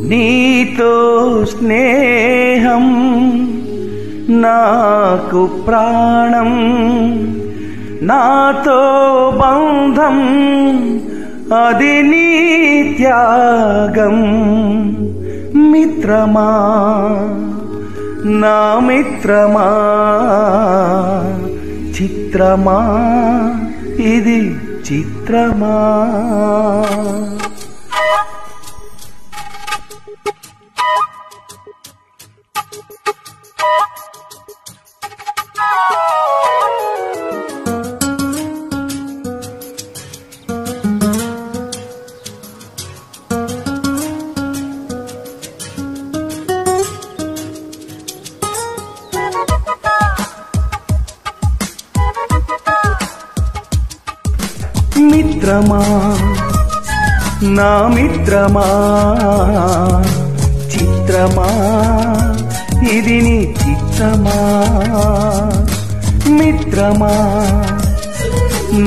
నీతో స్నేహం నాకు ప్రాణం, నాతో బంధం అది నీ త్యాగం. మిత్రమా నా మిత్రమా, చిత్రమా ఇది చిత్రమా. మిత్రమా నా మిత్రమా, చిత్రమా ఇది నీ చిత్రమా. మిత్రమా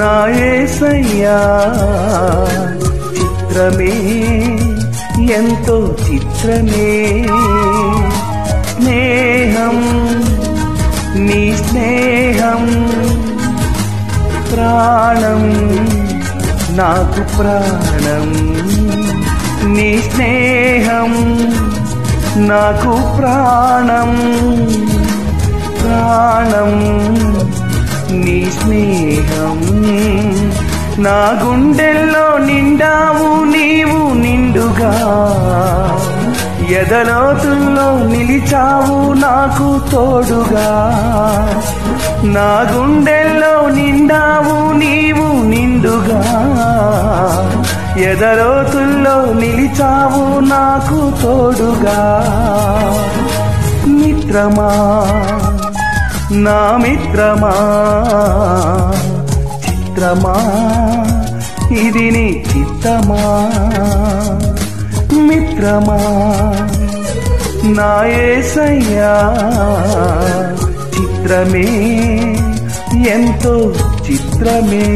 నా యేసయ్యా, చిత్రమే ఎంతో చిత్రమే. స్నేహం నీ స్నేహం ప్రాణం నాకు ప్రాణం. నీ స్నేహం నాకు ప్రాణం, ప్రాణం నీ స్నేహం. నా గుండెల్లో నిండావు నీవు నిండుగా, ఎదలోతుల్లో నిలిచావు నాకు తోడుగా. నా గుండెల్లో నిండావు నీవు నిండుగా, ఎదలోతుల్లో నిలిచావు నాకు తోడుగా. మిత్రమా నా మిత్రమా, చిత్రమా ఇది నీ చిత్తమా. మిత్రమా నా యేసయ్యా, చిత్రమే ఎంతో చిత్రమే.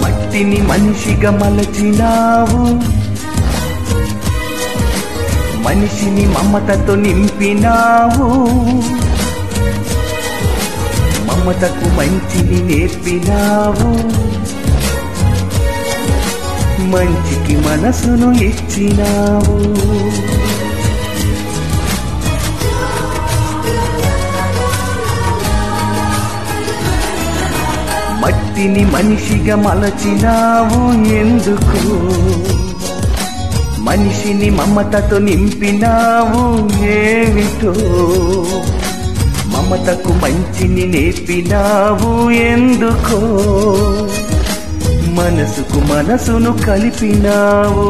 మట్టిని మనిషిగా మలచినావు, మనిషిని మమతతో నింపినావు. మమతకు మంచిని నేర్పినావు, మంచికి మనసును ఇచ్చినావు. మట్టిని మనిషిగా మలచినావు ఎందుకు, మనిషిని మమతతో నింపినావు ఏమిటో. మమతకు మంచిని నేర్పినావు ఎందుకో, మనసుకు మనసును కలిపినావు.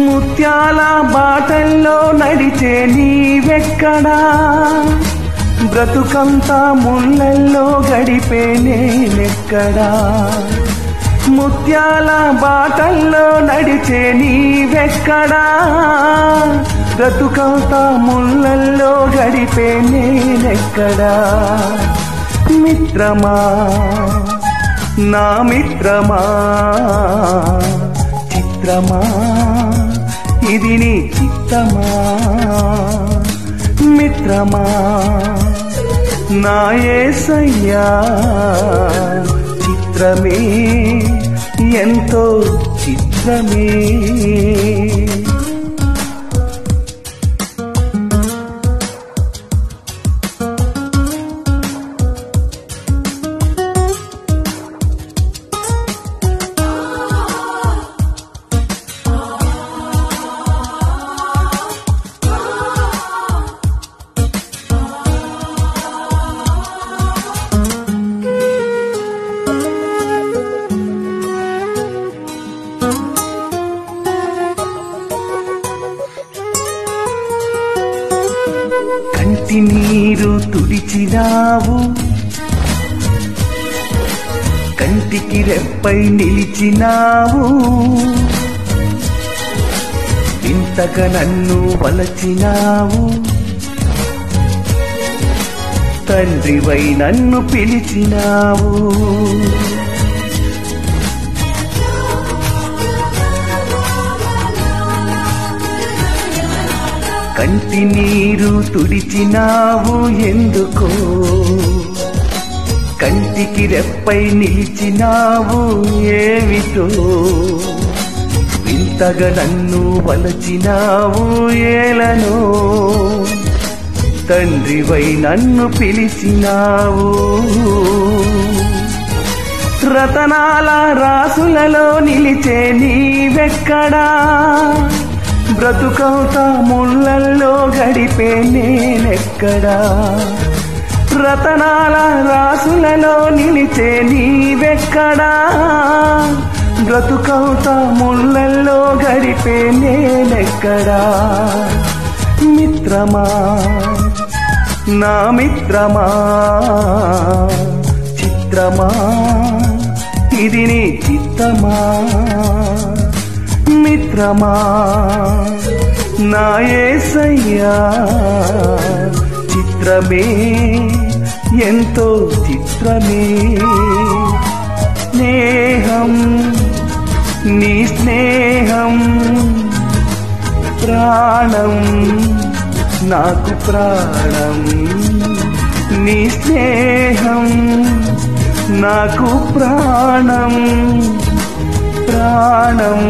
ముత్యాల బాటల్లో నడిచే నీవెక్కడా, బ్రతుకంతా ముళ్ళల్లో గడిపే నేనెక్కడా. ముత్యాల బాటల్లో నడిచే నీవెక్కడా, బ్రతుకంతా ముళ్ళల్లో గడిపే నేనెక్కడా. మిత్రమా నా మిత్రమా, చిత్రమా ఇది నీ చిత్తమా. మిత్రమా నా యేసయ్యా, చిత్రమే ఎంతో చిత్రమే. కంటికి రెప్పై నిలిచినావు, ఇంతగా నన్ను వలచినావు, తండ్రివై నన్ను పిలిచినావు. కంటి నీరు తుడిచినావు ఎందుకో, కంటికి రెప్పై నిలిచినావు ఏమిటో, వింతగా నన్ను వలచినావు ఏలనో, తండ్రివై నన్ను పిలిచినావు. రతనాల రాసులలో నిలిచే నీవెక్కడా, బ్రతుకవుతా ముళ్ళల్లో గడిపే నేనెక్కడా. రతనాల రాసులలో నిలిచే నీవెక్కడా, బ్రతుకవుతా ముళ్ళల్లో గడిపే నేనెక్కడా. మిత్రమా నా మిత్రమా, చిత్రమా ఇది నీ చిత్తమా. మిత్రమా నా యేసయ్యా, చిత్రమే ఎంతో చిత్రమే. స్నేహం నీ స్నేహం, ప్రాణం నాకు ప్రాణం. నీ స్నేహం నాకు ప్రాణం, ప్రాణం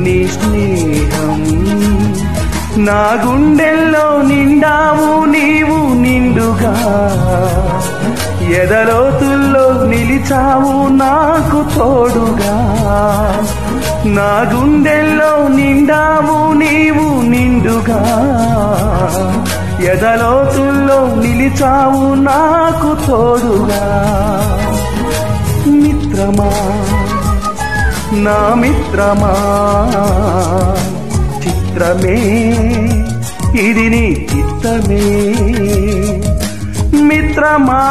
నీ స్నేహం. నా గుండెల్లో నిండావు నీవు నిండుగా, ఎదలోతుల్లో నిలిచావు నాకు తోడుగా. నా గుండెల్లో నిండావు నీవు నిండుగా, ఎదలోతుల్లో నిలిచావు నాకు తోడుగా. మిత్రమా నా మిత్రమా, చిత్రమే ఇది నీ చిత్తమే. మిత్రమా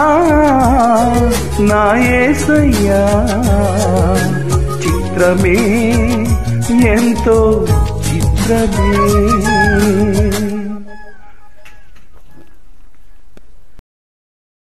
నా యేసయ్యా, చిత్రమే ఎంతో చిత్రమే.